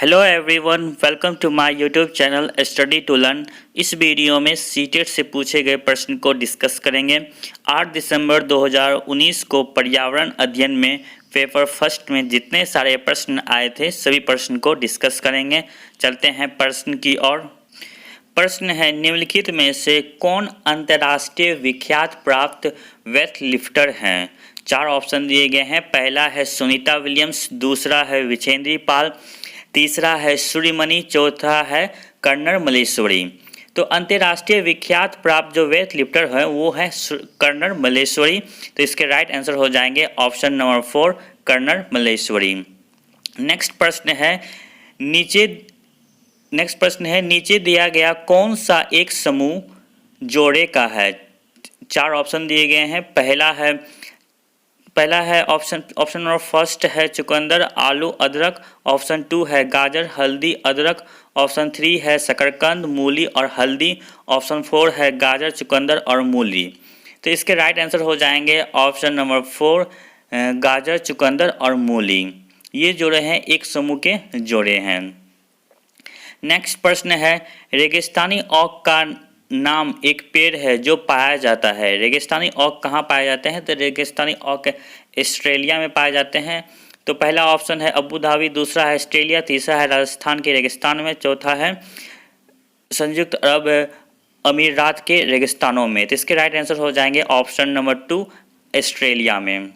Hello everyone, welcome to my YouTube channel study to learn. इस video में CTET से पूछे गए प्रश्न को डिस्कस करेंगे। 8 दिसंबर 2019 को पर्यावरण अध्ययन में पेपर फर्स्ट में जितने सारे प्रश्न आए थे सभी प्रश्न को डिस्कस करेंगे। चलते हैं प्रश्न की ओर। प्रश्न है, निम्नलिखित में से कौन अंतर्राष्ट्रीय विख्यात प्राप्त वेट लिफ्टर हैं? 4 ऑप्शन दिए गए हैं। पहला है सुनीता विलियम्स, दूसरा है विजेंद्र पाल, तीसरा है सूर्यमणि, चौथा है कर्नल मल्लेश्वरी। तो अंतर्राष्ट्रीय विख्यात प्राप्त जो वेट लिफ्टर है वो है कर्नल मल्लेश्वरी। तो इसके राइट आंसर हो जाएंगे option number 4 colonel Malleswari. Next प्रश्न है नीचे दिया गया कौन सा एक समूह जोड़े का है? 4 ऑप्शन दिए गए हैं। पहला है ऑप्शन नंबर फर्स्ट है चुकंदर आलू अदरक, ऑप्शन 2 है गाजर हल्दी अदरक, ऑप्शन 3 है शकरकंद मूली और हल्दी, ऑप्शन 4 है गाजर चुकंदर और मूली। तो इसके राइट आंसर हो जाएंगे ऑप्शन नंबर 4 गाजर चुकंदर और मूली। ये जोड़े हैं एक समूह के जोड़े हैं। नेक्स्ट प्रश्न है, रेगिस्तानी ओक का नाम एक पेड़ है जो पाया जाता है। रेगिस्तानी ओक कहाँ पाए जाते हैं? तो रेगिस्तानी ओक ऑस्ट्रेलिया में पाए जाते हैं। तो पहला ऑप्शन है अबू धाबी, दूसरा है ऑस्ट्रेलिया, तीसरा है राजस्थान के रेगिस्तान में, चौथा है संयुक्त अरब अमीरात के रेगिस्तानों में। तो इसके राइट आंसर हो जाएंगे ऑप्शन नंबर 2 ऑस्ट्रेलिया में।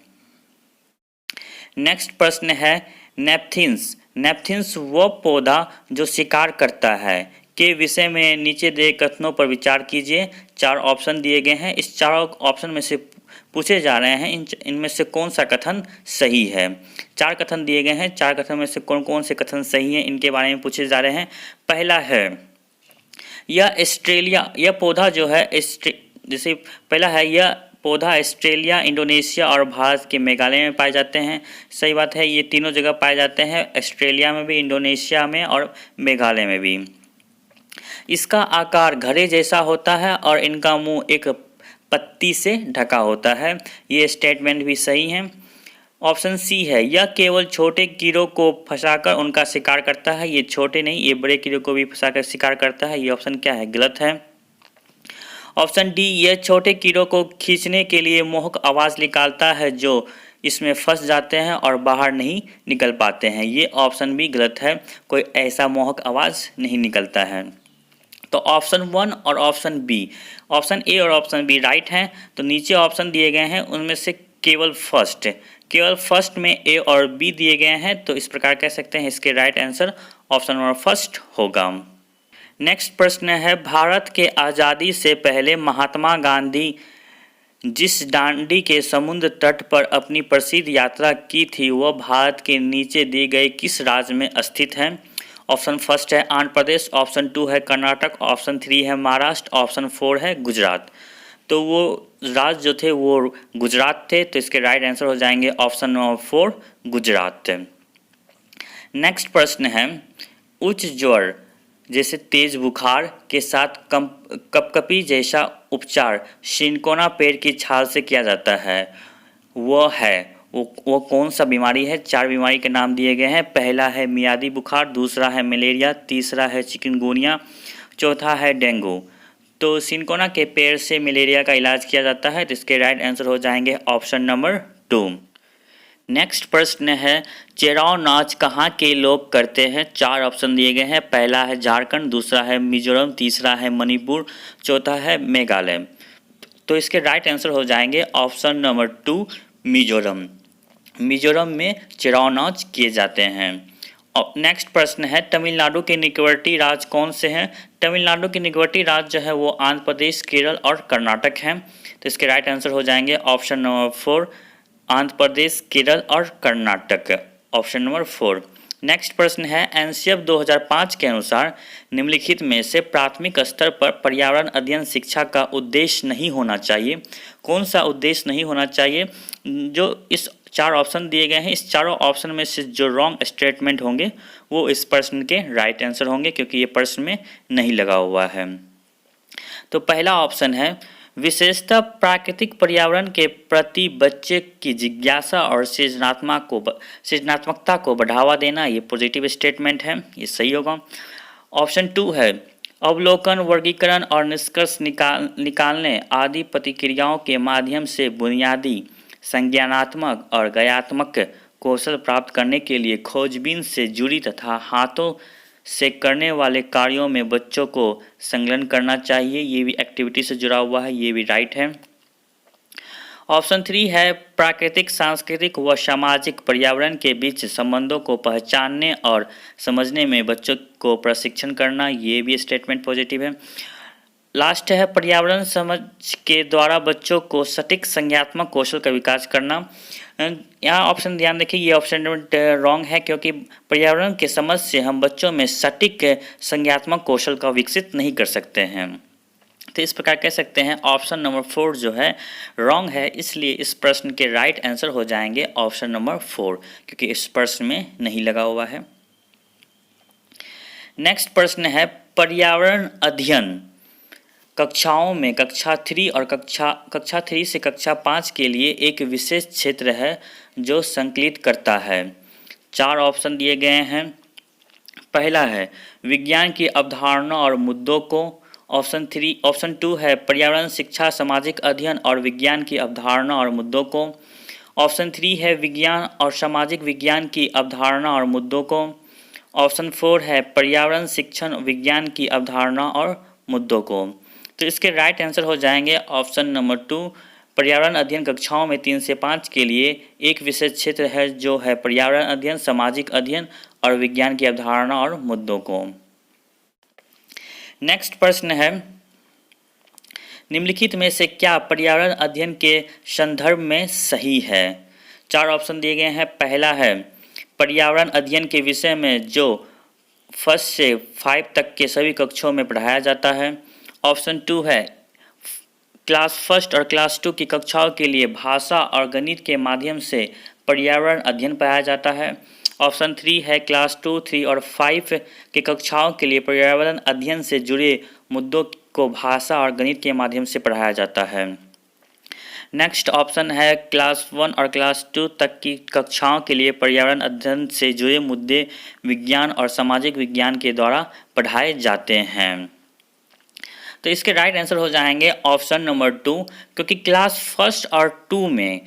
नेक्स्ट प्रश्न है, नेपथिन्स वो पौधा जो शिकार करता है के विषय में नीचे दिए कथनों पर विचार कीजिए। 4 ऑप्शन दिए गए हैं। इस चारों ऑप्शन में से पूछे जा रहे हैं इनमें से कौन सा कथन सही है। 4 कथन दिए गए हैं। 4 कथन में से कौन कौन से कथन सही हैं इनके बारे में पूछे जा रहे हैं। पहला है यह पौधा जो है जैसे पहला है यह पौधा ऑस्ट्रेलिया, इंडोनेशिया और भारत के मेघालय में पाए जाते हैं। सही बात है, ये तीनों जगह पाए जाते हैं, ऑस्ट्रेलिया में भी, इंडोनेशिया में और मेघालय में भी। इसका आकार घड़े जैसा होता है और इनका मुंह एक पत्ती से ढका होता है। ये स्टेटमेंट भी सही है। ऑप्शन सी है यह केवल छोटे कीड़ों को फंसाकर उनका शिकार करता है। ये छोटे नहीं, ये बड़े कीड़ों को भी फंसाकर शिकार करता है। ये ऑप्शन क्या है? गलत है। ऑप्शन डी, यह छोटे कीड़ों को खींचने के लिए मोहक आवाज़ निकालता है जो इसमें फंस जाते हैं और बाहर नहीं निकल पाते हैं। ये ऑप्शन भी गलत है, कोई ऐसा मोहक आवाज़ नहीं निकलता है। तो ऑप्शन 1 और ऑप्शन बी, ऑप्शन ए और ऑप्शन बी राइट हैं। तो नीचे ऑप्शन दिए गए हैं उनमें से केवल फर्स्ट में ए और बी दिए गए हैं। तो इस प्रकार कह सकते हैं इसके right answer option number first होगा। नेक्स्ट प्रश्न है, भारत के आज़ादी से पहले महात्मा गांधी जिस दांडी के समुद्र तट पर अपनी प्रसिद्ध यात्रा की थी वह भारत के नीचे दिए गए किस राज्य में स्थित है? ऑप्शन फर्स्ट है आंध्र प्रदेश, ऑप्शन 2 है कर्नाटक, ऑप्शन 3 है महाराष्ट्र, ऑप्शन 4 है गुजरात। तो वो राज्य जो थे वो गुजरात थे। तो इसके राइट आंसर हो जाएंगे ऑप्शन नंबर 4 गुजरात। नेक्स्ट प्रश्न है, उच्च ज्वर जैसे तेज बुखार के साथ कपकपी जैसा उपचार सिनकोना पेड़ की छाल से किया जाता है। वो कौन सा बीमारी है? 4 बीमारी के नाम दिए गए हैं। पहला है मियादी बुखार, दूसरा है मलेरिया, तीसरा है चिकनगुनिया, चौथा है डेंगू। तो सिनकोना के पेड़ से मलेरिया का इलाज किया जाता है। तो इसके राइट आंसर हो जाएंगे ऑप्शन नंबर 2। नेक्स्ट प्रश्न है, चेराव नाच कहाँ के लोग करते हैं? 4 ऑप्शन दिए गए हैं। पहला है झारखंड, दूसरा है मिजोरम, तीसरा है मणिपुर, चौथा है मेघालय। तो इसके राइट आंसर हो जाएंगे ऑप्शन नंबर 2 मिजोरम में चेराव नाच किए जाते हैं। नेक्स्ट प्रश्न है, तमिलनाडु के निकटवर्ती राज्य कौन से हैं? तमिलनाडु के निकटवर्ती राज्य जो है वो आंध्र प्रदेश, केरल और कर्नाटक हैं। तो इसके राइट आंसर हो जाएंगे ऑप्शन नंबर 4 आंध्र प्रदेश, केरल और कर्नाटक, ऑप्शन नंबर 4। नेक्स्ट प्रश्न है, एनसीएफ 2005 के अनुसार निम्नलिखित में से प्राथमिक स्तर पर पर्यावरण अध्ययन शिक्षा का उद्देश्य नहीं होना चाहिए। कौन सा उद्देश्य नहीं होना चाहिए? जो इस 4 ऑप्शन दिए गए हैं, इस चारों ऑप्शन में से जो रॉन्ग स्टेटमेंट होंगे वो इस प्रश्न के राइट आंसर होंगे क्योंकि ये प्रश्न में नहीं लगा हुआ है। तो पहला ऑप्शन है विशेषतः प्राकृतिक पर्यावरण के प्रति बच्चे की जिज्ञासा और सृजनात्मकता को बढ़ावा देना, ये पॉजिटिव स्टेटमेंट है, ये सही होगा। ऑप्शन 2 है अवलोकन, वर्गीकरण और निष्कर्ष निकालने आदि प्रतिक्रियाओं के माध्यम से बुनियादी संज्ञानात्मक और गयात्मक कौशल प्राप्त करने के लिए खोजबीन से जुड़ी तथा हाथों से करने वाले कार्यों में बच्चों को संलग्न करना चाहिए। ये भी एक्टिविटी से जुड़ा हुआ है, ये भी राइट है। ऑप्शन 3 है प्राकृतिक, सांस्कृतिक व सामाजिक पर्यावरण के बीच संबंधों को पहचानने और समझने में बच्चों को प्रशिक्षण करना, ये भी स्टेटमेंट पॉजिटिव है। लास्ट है पर्यावरण समझ के द्वारा बच्चों को सटीक संज्ञानात्मक कौशल का विकास करना। यहाँ ऑप्शन ध्यान देखिए, ये ऑप्शन रॉन्ग है क्योंकि पर्यावरण के समझ से हम बच्चों में सटीक संज्ञानात्मक कौशल का विकसित नहीं कर सकते हैं। तो इस प्रकार कह सकते हैं ऑप्शन नंबर 4 जो है रॉन्ग है, इसलिए इस प्रश्न के राइट आंसर हो जाएंगे ऑप्शन नंबर 4, क्योंकि इस प्रश्न में नहीं लगा हुआ है। नेक्स्ट प्रश्न है पर्यावरण अध्ययन कक्षाओं में कक्षा 3 और कक्षा 3 से कक्षा 5 के लिए एक विशेष क्षेत्र है जो संकलित करता है। 4 ऑप्शन दिए गए हैं। पहला है विज्ञान की अवधारणा और मुद्दों को। ऑप्शन 2 है पर्यावरण शिक्षा, सामाजिक अध्ययन और विज्ञान की अवधारणा और मुद्दों को। ऑप्शन 3 है विज्ञान और सामाजिक विज्ञान की अवधारणा और मुद्दों को। ऑप्शन 4 है पर्यावरण शिक्षण विज्ञान की अवधारणा और मुद्दों को। तो इसके राइट आंसर हो जाएंगे ऑप्शन नंबर 2, पर्यावरण अध्ययन कक्षाओं में 3 से 5 के लिए एक विशेष क्षेत्र है जो है पर्यावरण अध्ययन, सामाजिक अध्ययन और विज्ञान की अवधारणा और मुद्दों को। नेक्स्ट प्रश्न है निम्नलिखित में से क्या पर्यावरण अध्ययन के संदर्भ में सही है। 4 ऑप्शन दिए गए हैं। पहला है पर्यावरण अध्ययन के विषय में जो 1 से 5 तक के सभी कक्षों में पढ़ाया जाता है। ऑप्शन 2 है क्लास 1 और क्लास 2 की कक्षाओं के लिए भाषा और गणित के माध्यम से पर्यावरण अध्ययन पढ़ाया जाता है। ऑप्शन 3 है क्लास 2, 3 और 5 की कक्षाओं के लिए पर्यावरण अध्ययन से जुड़े मुद्दों को भाषा और गणित के माध्यम से पढ़ाया जाता है। नेक्स्ट ऑप्शन है क्लास 1 और क्लास 2 तक की कक्षाओं के लिए पर्यावरण अध्ययन से जुड़े मुद्दे विज्ञान और सामाजिक विज्ञान के द्वारा पढ़ाए जाते हैं। तो इसके राइट आंसर हो जाएंगे ऑप्शन नंबर 2, क्योंकि क्लास 1 और 2 में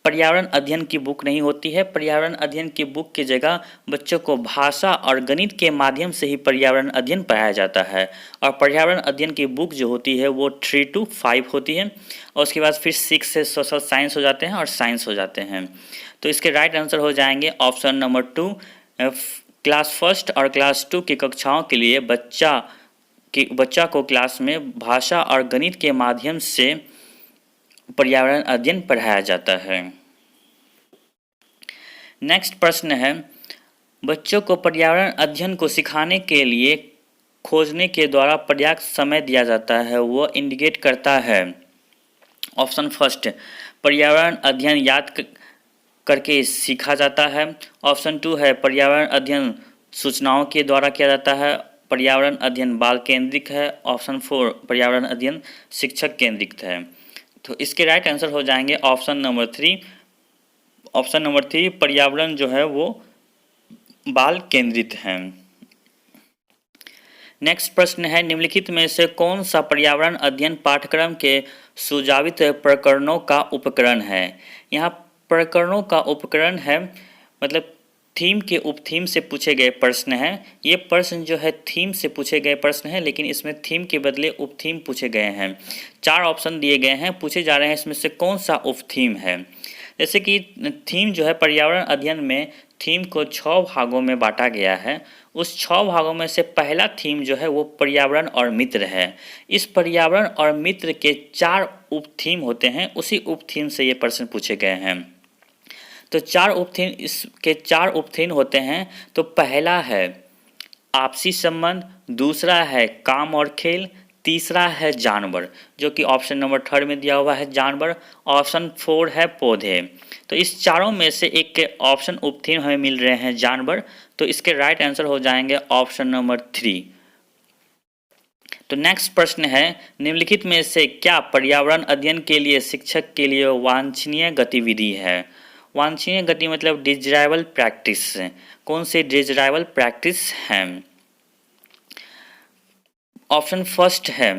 पर्यावरण अध्ययन की बुक नहीं होती है। पर्यावरण अध्ययन की बुक की जगह बच्चों को भाषा और गणित के माध्यम से ही पर्यावरण अध्ययन पढ़ाया जाता है। और पर्यावरण अध्ययन की बुक जो होती है वो 3 to 5 होती है और उसके बाद फिर 6 से सोशल साइंस हो जाते हैं और साइंस हो जाते हैं। तो इसके राइट आंसर हो जाएंगे ऑप्शन नंबर 2, क्लास 1 और क्लास 2 की कक्षाओं के लिए बच्चा को क्लास में भाषा और गणित के माध्यम से पर्यावरण अध्ययन पढ़ाया जाता है। नेक्स्ट प्रश्न है बच्चों को पर्यावरण अध्ययन को सिखाने के लिए खोजने के द्वारा पर्याप्त समय दिया जाता है, वो इंडिकेट करता है। ऑप्शन 1 पर्यावरण अध्ययन याद करके सीखा जाता है। ऑप्शन 2 है पर्यावरण अध्ययन सूचनाओं के द्वारा किया जाता है। पर्यावरण अध्ययन बाल केंद्रित है। ऑप्शन 4 पर्यावरण अध्ययन शिक्षक केंद्रित है। तो इसके राइट आंसर हो जाएंगे ऑप्शन नंबर 3। ऑप्शन नंबर 3 पर्यावरण जो है वो बाल केंद्रित है। नेक्स्ट प्रश्न है निम्नलिखित में से कौन सा पर्यावरण अध्ययन पाठ्यक्रम के सुझावित प्रकरणों का उपकरण है। यहाँ प्रकरणों का उपकरण है मतलब थीम के उपथीम से पूछे गए प्रश्न हैं। ये प्रश्न जो है थीम से पूछे गए प्रश्न हैं, लेकिन इसमें थीम के बदले उपथीम पूछे गए हैं। 4 ऑप्शन दिए गए हैं, पूछे जा रहे हैं इसमें से कौन सा उपथीम है। जैसे कि थीम जो है पर्यावरण अध्ययन में थीम को 6 भागों में बांटा गया है। उस 6 भागों में से पहला थीम जो है वो पर्यावरण और मित्र है। इस पर्यावरण और मित्र के 4 उपथीम होते हैं, उसी उपथीम से ये प्रश्न पूछे गए हैं। तो 4 उपथीम इसके 4 उपथीम होते हैं। तो पहला है आपसी संबंध, दूसरा है काम और खेल, तीसरा है जानवर जो कि ऑप्शन नंबर 3 में दिया हुआ है जानवर। ऑप्शन 4 है पौधे। तो इस चारों में से एक ऑप्शन उपथीम हमें मिल रहे हैं जानवर। तो इसके राइट आंसर हो जाएंगे ऑप्शन नंबर 3। तो नेक्स्ट प्रश्न है, निम्नलिखित में से क्या पर्यावरण अध्ययन के लिए शिक्षक के लिए वांछनीय गतिविधि है? वांछनीय गति मतलब डिजायरेबल प्रैक्टिस। कौन सी डिजायरेबल प्रैक्टिस है? ऑप्शन फर्स्ट है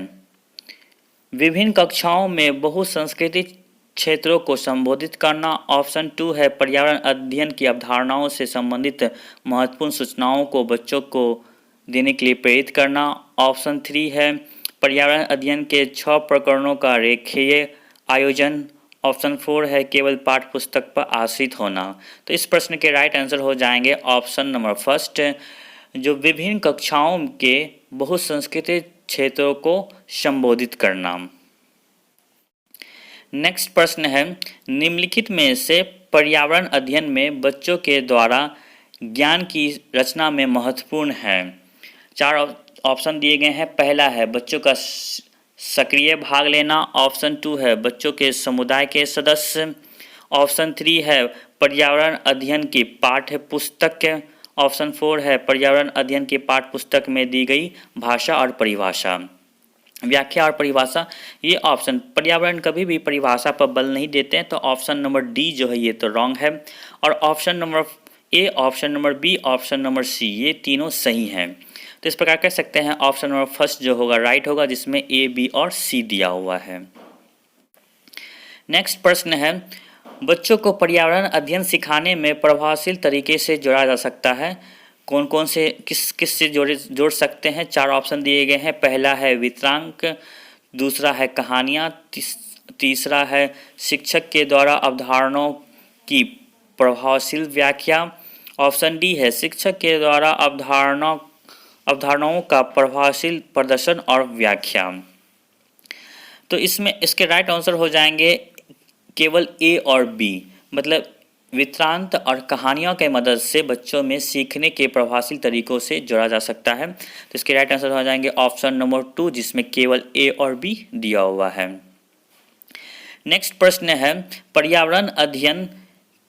विभिन्न कक्षाओं में बहुसंस्कृति क्षेत्रों को संबोधित करना। ऑप्शन टू है पर्यावरण अध्ययन की अवधारणाओं से संबंधित महत्वपूर्ण सूचनाओं को बच्चों को देने के लिए प्रेरित करना। ऑप्शन थ्री है पर्यावरण अध्ययन के 6 प्रकरणों का रेखीय आयोजन। ऑप्शन फोर है केवल पाठ्य पुस्तक पर आश्रित होना। तो इस प्रश्न के राइट आंसर हो जाएंगे ऑप्शन नंबर फर्स्ट, जो विभिन्न कक्षाओं के बहुसंस्कृतिक क्षेत्रों को संबोधित करना। नेक्स्ट प्रश्न है, निम्नलिखित में से पर्यावरण अध्ययन में बच्चों के द्वारा ज्ञान की रचना में महत्वपूर्ण है। 4 ऑप्शन दिए गए हैं। पहला है बच्चों का सक्रिय भाग लेना। ऑप्शन टू है बच्चों के समुदाय के सदस्य। ऑप्शन थ्री है पर्यावरण अध्ययन की पाठ्य पुस्तक। ऑप्शन फोर है पर्यावरण अध्ययन की पाठ्य पुस्तक में दी गई भाषा और परिभाषा, व्याख्या और परिभाषा। ये ऑप्शन पर्यावरण कभी भी परिभाषा पर बल नहीं देते हैं, तो ऑप्शन नंबर डी जो है ये तो रॉन्ग है। और option number A, option number B, option number C ये तीनों सही हैं। तो इस प्रकार कह सकते हैं ऑप्शन नंबर फर्स्ट जो होगा राइट होगा, जिसमें ए, बी और सी दिया हुआ है। नेक्स्ट प्रश्न है, बच्चों को पर्यावरण अध्ययन सिखाने में प्रभावशील तरीके से जोड़ा जा सकता है। कौन कौन से किस से जोड़ सकते हैं? 4 ऑप्शन दिए गए हैं। पहला है वृत्तांक, दूसरा है कहानियाँ, तीसरा है शिक्षक के द्वारा अवधारणाओं की प्रभावशील व्याख्या। ऑप्शन डी है शिक्षक के द्वारा अवधारणाओं का प्रभावशील प्रदर्शन और व्याख्या। तो इसमें इसके राइट आंसर हो जाएंगे केवल ए और बी, मतलब वृत्तांत और कहानियों के मदद से बच्चों में सीखने के प्रभावशील तरीकों से जोड़ा जा सकता है। तो इसके राइट आंसर हो जाएंगे ऑप्शन नंबर 2, जिसमें केवल ए और बी दिया हुआ है। नेक्स्ट प्रश्न है, पर्यावरण अध्ययन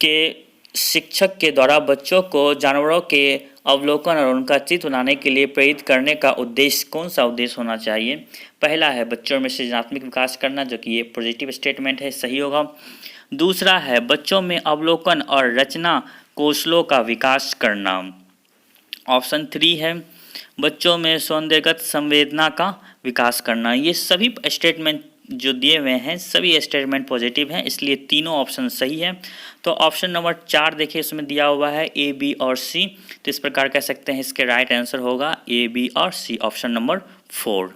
के शिक्षक के द्वारा बच्चों को जानवरों के अवलोकन और उनका चित्र बनाने के लिए प्रेरित करने का उद्देश्य कौन सा उद्देश्य होना चाहिए? पहला है बच्चों में सृजनात्मक विकास करना, जो कि ये पॉजिटिव स्टेटमेंट है, सही होगा। दूसरा है बच्चों में अवलोकन और रचना कौशलों का विकास करना। ऑप्शन 3 है बच्चों में सौंदर्यगत संवेदना का विकास करना। ये सभी स्टेटमेंट जो दिए हुए हैं सभी स्टेटमेंट पॉजिटिव हैं, इसलिए तीनों ऑप्शन सही है। तो ऑप्शन नंबर 4 देखिए इसमें दिया हुआ है ए, बी और सी। तो इस प्रकार कह सकते हैं इसके राइट आंसर होगा ए, बी और सी, ऑप्शन नंबर 4।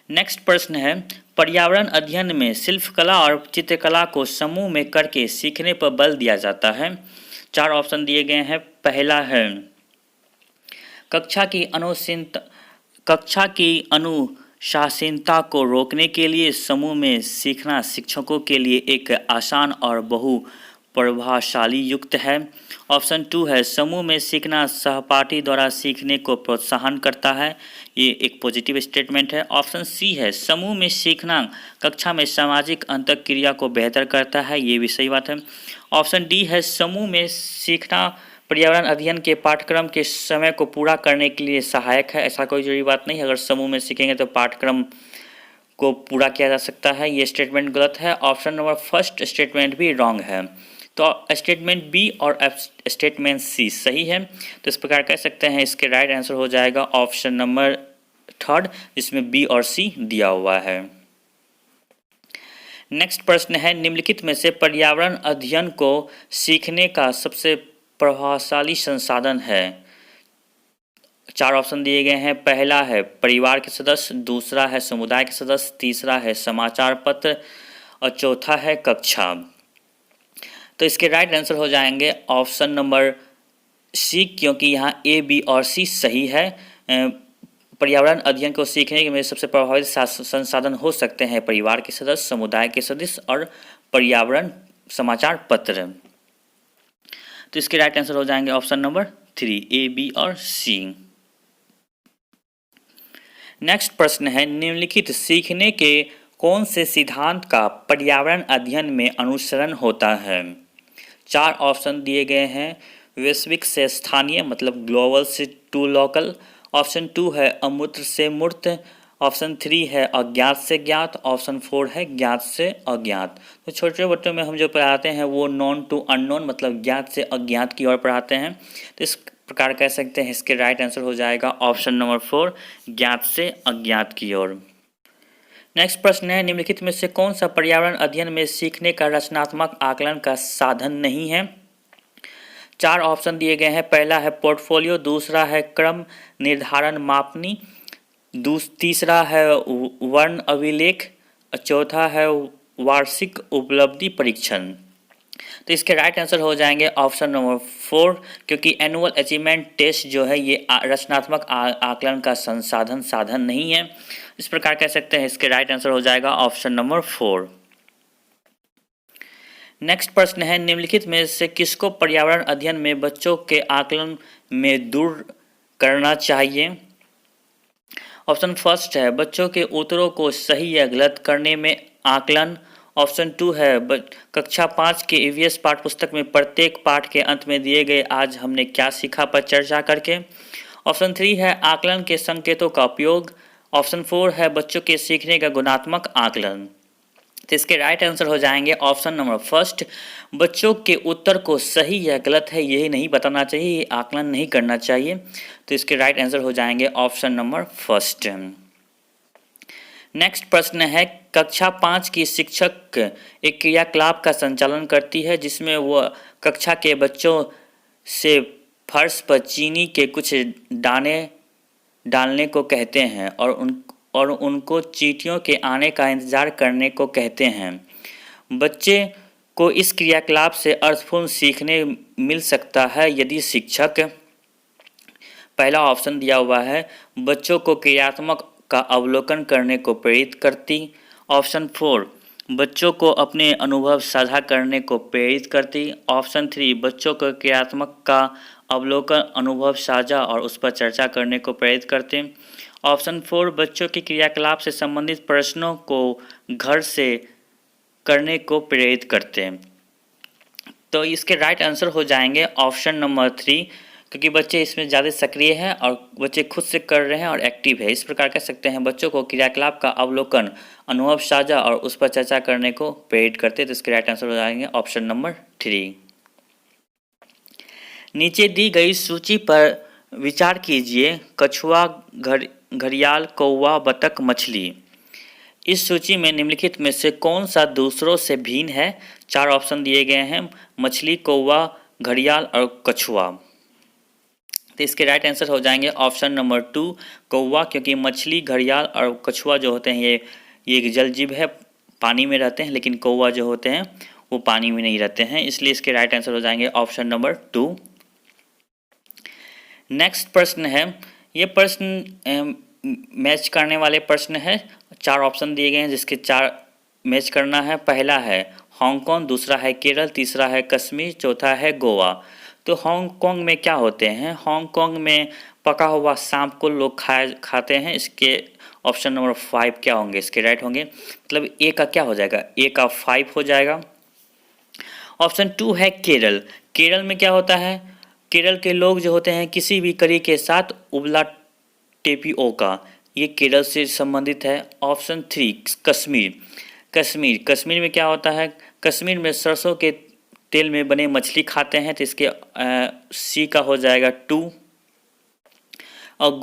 नेक्स्ट प्रश्न है, पर्यावरण अध्ययन में शिल्पकला और चित्रकला को समूह में करके सीखने पर बल दिया जाता है। 4 ऑप्शन दिए गए हैं। पहला है कक्षा की अनुशासनता को रोकने के लिए समूह में सीखना शिक्षकों के लिए एक आसान और बहु प्रभावशाली युक्त है। ऑप्शन 2 है समूह में सीखना सहपाठी द्वारा सीखने को प्रोत्साहन करता है, ये एक पॉजिटिव स्टेटमेंट है। ऑप्शन सी है समूह में सीखना कक्षा में सामाजिक अंतःक्रिया को बेहतर करता है, ये भी सही बात है। ऑप्शन डी है समूह में सीखना पर्यावरण अध्ययन के पाठ्यक्रम के समय को पूरा करने के लिए सहायक है। ऐसा कोई जरूरी बात नहीं, अगर समूह में सीखेंगे तो पाठ्यक्रम को पूरा किया जा सकता है, ये स्टेटमेंट गलत है। ऑप्शन नंबर फर्स्ट स्टेटमेंट भी रॉन्ग है, तो स्टेटमेंट बी और स्टेटमेंट सी सही है। तो इस प्रकार कह सकते हैं इसके राइट आंसर हो जाएगा ऑप्शन नंबर 3, जिसमें बी और सी दिया हुआ है। नेक्स्ट प्रश्न है, निम्नलिखित में से पर्यावरण अध्ययन को सीखने का सबसे प्रभावशाली संसाधन है। 4 ऑप्शन दिए गए हैं। पहला है परिवार के सदस्य, दूसरा है समुदाय के सदस्य, तीसरा है समाचार पत्र और चौथा है कक्षा। तो इसके राइट आंसर हो जाएंगे ऑप्शन नंबर सी, क्योंकि यहाँ ए, बी और सी सही है। पर्यावरण अध्ययन को सीखने के में सबसे प्रभावित संसाधन हो सकते हैं परिवार के सदस्य, समुदाय के सदस्य और पर्यावरण समाचार पत्र। तो इसके राइट आंसर हो जाएंगे ऑप्शन नंबर 3, ए, बी और सी। नेक्स्ट प्रश्न है, निम्नलिखित सीखने के कौन से सिद्धांत का पर्यावरण अध्ययन में अनुसरण होता है? 4 ऑप्शन दिए गए हैं। वैश्विक से स्थानीय मतलब ग्लोबल से टू लोकल। ऑप्शन 2 है अमूर्त से मूर्त, ऑप्शन 3 है अज्ञात से ज्ञात, ऑप्शन 4 है ज्ञात से अज्ञात। तो छोटे बच्चों में हम जो पढ़ाते हैं वो नॉन टू अननोन मतलब ज्ञात से अज्ञात की ओर पढ़ाते हैं। तो इस प्रकार कह सकते हैं इसके राइट आंसर हो जाएगा ऑप्शन नंबर 4 ज्ञात से अज्ञात की ओर। नेक्स्ट प्रश्न है निम्नलिखित में से कौन सा पर्यावरण अध्ययन में सीखने का रचनात्मक आकलन का साधन नहीं है। 4 ऑप्शन दिए गए हैं। पहला है पोर्टफोलियो, दूसरा है क्रम निर्धारण मापनी, तीसरा है वर्ण अभिलेख, चौथा है वार्षिक उपलब्धि परीक्षण। तो इसके राइट आंसर हो जाएंगे ऑप्शन नंबर 4, क्योंकि एनुअल अचीवमेंट टेस्ट जो है ये रचनात्मक आकलन का साधन नहीं है। इस प्रकार कह सकते हैं इसके राइट आंसर हो जाएगा ऑप्शन नंबर 4। नेक्स्ट प्रश्न है निम्नलिखित में से किसको पर्यावरण अध्ययन में बच्चों के आकलन में दूर करना चाहिए। ऑप्शन फर्स्ट है बच्चों के उत्तरों को सही या गलत करने में आकलन, ऑप्शन 2 है कक्षा 5 के ईवीएस पाठ्यपुस्तक में प्रत्येक पाठ के अंत में दिए गए आज हमने क्या सीखा पर चर्चा करके, ऑप्शन 3 है आकलन के संकेतों का उपयोग, ऑप्शन 4 है बच्चों के सीखने का गुणात्मक आकलन। तो इसके राइट आंसर हो जाएंगे ऑप्शन नंबर फर्स्ट, बच्चों के उत्तर को सही या गलत है यही नहीं बताना चाहिए, आकलन नहीं करना चाहिए। तो इसके राइट आंसर हो जाएंगे ऑप्शन नंबर फर्स्ट। नेक्स्ट प्रश्न है कक्षा 5 की शिक्षक एक क्रियाकलाप का संचालन करती है जिसमें वह कक्षा के बच्चों से फर्श पर चीनी के कुछ दाने डालने को कहते हैं और उनको चींटियों के आने का इंतज़ार करने को कहते हैं। बच्चे को इस क्रियाकलाप से अर्थपूर्ण सीखने मिल सकता है यदि शिक्षक, पहला ऑप्शन दिया हुआ है बच्चों को क्रियात्मक का अवलोकन करने को प्रेरित करती, ऑप्शन 4 बच्चों को अपने अनुभव साझा करने को प्रेरित करती, ऑप्शन 3 बच्चों को क्रियात्मक का अवलोकन अनुभव साझा और उस पर चर्चा करने को प्रेरित करते, ऑप्शन 4 बच्चों के क्रियाकलाप से संबंधित प्रश्नों को घर से करने को प्रेरित करते हैं। तो इसके राइट आंसर हो जाएंगे ऑप्शन नंबर 3, क्योंकि बच्चे इसमें ज़्यादा सक्रिय हैं और बच्चे खुद से कर रहे हैं और एक्टिव है। इस प्रकार कह सकते हैं बच्चों को क्रियाकलाप का अवलोकन अनुभव साझा और उस पर चर्चा करने को प्रेरित करते हैं। तो इसके राइट आंसर हो जाएंगे ऑप्शन नंबर 3। नीचे दी गई सूची पर विचार कीजिए। कछुआ, घड़ियाल, कौवा, बतख, मछली। इस सूची में निम्नलिखित में से कौन सा दूसरों से भिन्न है। 4 ऑप्शन दिए गए हैं, मछली, कौवा, घड़ियाल और कछुआ। तो इसके राइट आंसर हो जाएंगे ऑप्शन नंबर 2 कौवा, क्योंकि मछली, घड़ियाल और कछुआ जो होते हैं ये एक जल जीव है, पानी में रहते हैं, लेकिन कौवा जो होते हैं वो पानी में नहीं रहते हैं, इसलिए इसके राइट आंसर हो जाएंगे ऑप्शन नंबर 2। नेक्स्ट प्रश्न है, ये प्रश्न मैच करने वाले प्रश्न है। 4 ऑप्शन दिए गए हैं जिसके 4 मैच करना है। पहला है हांगकांग, दूसरा है केरल, तीसरा है कश्मीर, चौथा है गोवा। तो हांगकांग में क्या होते हैं, हांगकांग में पका हुआ सांप को लोग खाते हैं। इसके ऑप्शन नंबर 5 क्या होंगे, इसके राइट होंगे, मतलब ए का क्या हो जाएगा, ए का 5 हो जाएगा। ऑप्शन 2 है केरल, केरल में क्या होता है, केरल के लोग जो होते हैं किसी भी करी के साथ उबला टेपिओका, ये केरल से संबंधित है। ऑप्शन 3 कश्मीर, कश्मीर में क्या होता है, कश्मीर में सरसों के तेल में बने मछली खाते हैं, तो इसके सी का हो जाएगा 2। और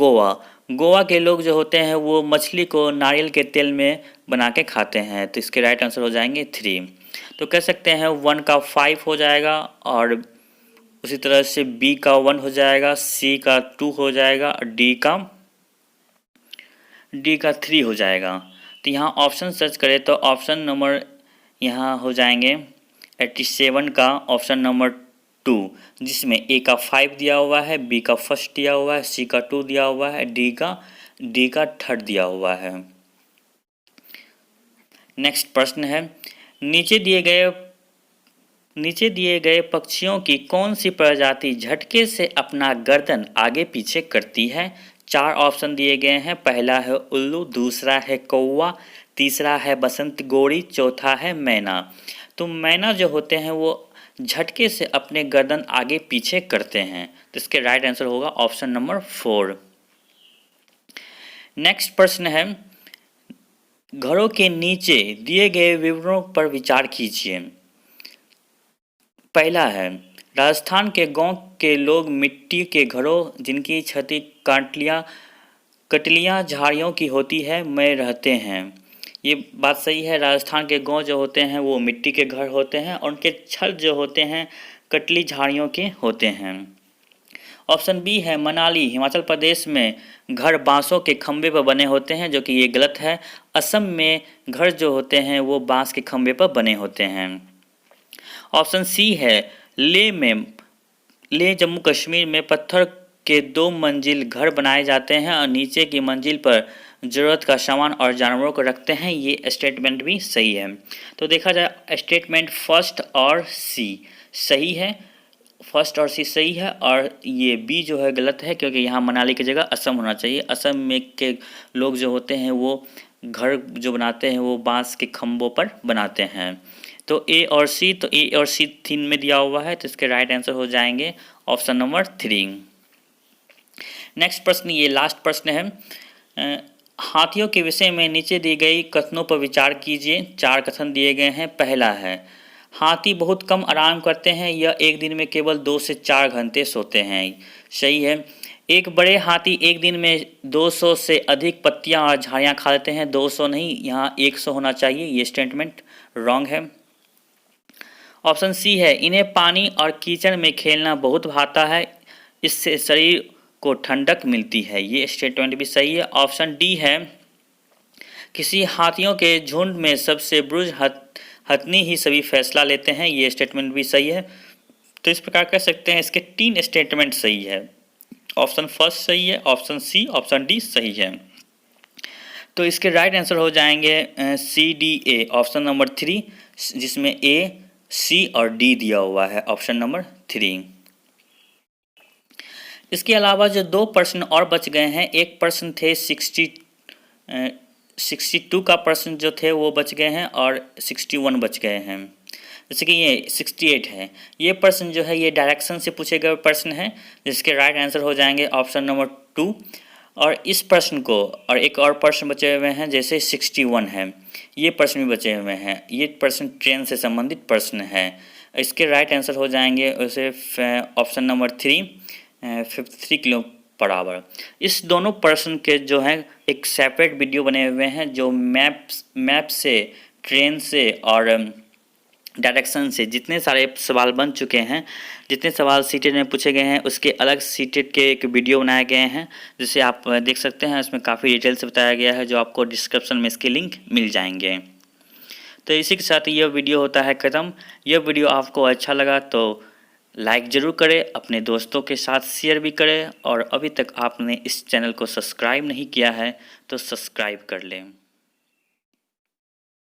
गोवा के लोग जो होते हैं वो मछली को नारियल के तेल में बना के खाते हैं, तो इसके राइट आंसर हो जाएंगे 3। तो कह सकते हैं 1 का 5 हो जाएगा और उसी तरह से बी का 1 हो जाएगा, सी का 2 हो जाएगा और डी का 3 हो जाएगा। तो यहाँ ऑप्शन सर्च करें तो ऑप्शन नंबर यहाँ हो जाएंगे 87 का ऑप्शन नंबर 2, जिसमें ए का 5 दिया हुआ है, बी का 1 दिया हुआ है, सी का 2 दिया हुआ है, डी का 3 दिया हुआ है। नेक्स्ट प्रश्न है, नीचे दिए गए पक्षियों की कौन सी प्रजाति झटके से अपना गर्दन आगे पीछे करती है। 4 ऑप्शन दिए गए हैं। पहला है उल्लू, दूसरा है कौवा, तीसरा है बसंत गोरी, चौथा है मैना। तो मैना जो होते हैं वो झटके से अपने गर्दन आगे पीछे करते हैं, तो इसके राइट आंसर होगा ऑप्शन नंबर 4। नेक्स्ट प्रश्न है, घरों के नीचे दिए गए विवरणों पर विचार कीजिए। पहला है, राजस्थान के गांव के लोग मिट्टी के घरों जिनकी छतें कटलियाँ झाड़ियों की होती है में रहते हैं। ये बात सही है। राजस्थान के गांव जो होते हैं वो मिट्टी के घर होते हैं और उनके छत जो होते हैं कटली झाड़ियों के होते हैं। ऑप्शन बी है, मनाली हिमाचल प्रदेश में घर बांसों के खंभे पर बने होते हैं, जो कि ये गलत है। असम में घर जो होते हैं वो बांस के खंभे पर बने होते हैं। ऑप्शन सी है, लेह जम्मू कश्मीर में पत्थर के 2 मंजिल घर बनाए जाते हैं और नीचे की मंजिल पर ज़रूरत का सामान और जानवरों को रखते हैं। ये स्टेटमेंट भी सही है। तो देखा जाए स्टेटमेंट फर्स्ट और सी सही है, फर्स्ट और सी सही है और ये बी जो है गलत है, क्योंकि यहाँ मनाली की जगह असम होना चाहिए। असम में के लोग जो होते हैं वो घर जो बनाते हैं वो बांस के खंभों पर बनाते हैं। तो ए और सी, तो ए और सी 3 में दिया हुआ है, तो इसके राइट आंसर हो जाएंगे ऑप्शन नंबर 3। नेक्स्ट प्रश्न, ये लास्ट प्रश्न है, हाथियों के विषय में नीचे दी गई कथनों पर विचार कीजिए। 4 कथन दिए गए हैं। पहला है, हाथी बहुत कम आराम करते हैं, यह एक दिन में केवल 2 से 4 घंटे सोते हैं। सही है। एक बड़े हाथी एक दिन में 200 से अधिक पत्तियां और झाड़ियां खा लेते हैं। 200 नहीं, यहाँ 100 होना चाहिए। ये स्टेटमेंट रॉन्ग है। ऑप्शन सी है, इन्हें पानी और कीचड़ में खेलना बहुत भाता है, इससे शरीर को ठंडक मिलती है। ये स्टेटमेंट भी सही है। ऑप्शन डी है, किसी हाथियों के झुंड में सबसे बुजुर्ग हथनी ही सभी फैसला लेते हैं। ये स्टेटमेंट भी सही है। तो इस प्रकार कह सकते हैं इसके 3 स्टेटमेंट सही है। ऑप्शन फर्स्ट सही है, ऑप्शन सी, ऑप्शन डी सही है। तो इसके राइट आंसर हो जाएंगे C D A, option number 3, जिसमें ए, सी और डी दिया हुआ है, ऑप्शन नंबर 3। इसके अलावा जो 2 प्रश्न और बच गए हैं, एक प्रश्न थे 62 का प्रश्न जो थे वो बच गए हैं और 61 बच गए हैं। जैसे कि ये 68 है। ये प्रश्न जो है ये डायरेक्शन से पूछे गए प्रश्न है, जिसके राइट आंसर हो जाएंगे ऑप्शन नंबर 2। और इस प्रश्न को और एक और प्रश्न बचे हुए हैं जैसे 61 है, ये प्रश्न भी बचे हुए हैं। ये प्रश्न ट्रेन से संबंधित प्रश्न है। इसके राइट आंसर हो जाएंगे वैसे option number 3, 53 kilo per hour. इस दोनों प्रश्न के जो हैं एक सेपरेट वीडियो बने हुए हैं, जो मैप से, ट्रेन से और डायरेक्शन से जितने सारे सवाल बन चुके हैं, जितने सवाल सीटेड में पूछे गए हैं, उसके अलग सीटेड के एक वीडियो बनाए गए हैं, जिसे आप देख सकते हैं। इसमें काफ़ी डिटेल से बताया गया है, जो आपको डिस्क्रिप्शन में इसके लिंक मिल जाएंगे। तो इसी के साथ यह वीडियो होता है ख़त्म। यह वीडियो आपको अच्छा लगा तो लाइक ज़रूर करें, अपने दोस्तों के साथ शेयर भी करें और अभी तक आपने इस चैनल को सब्सक्राइब नहीं किया है तो सब्सक्राइब कर लें।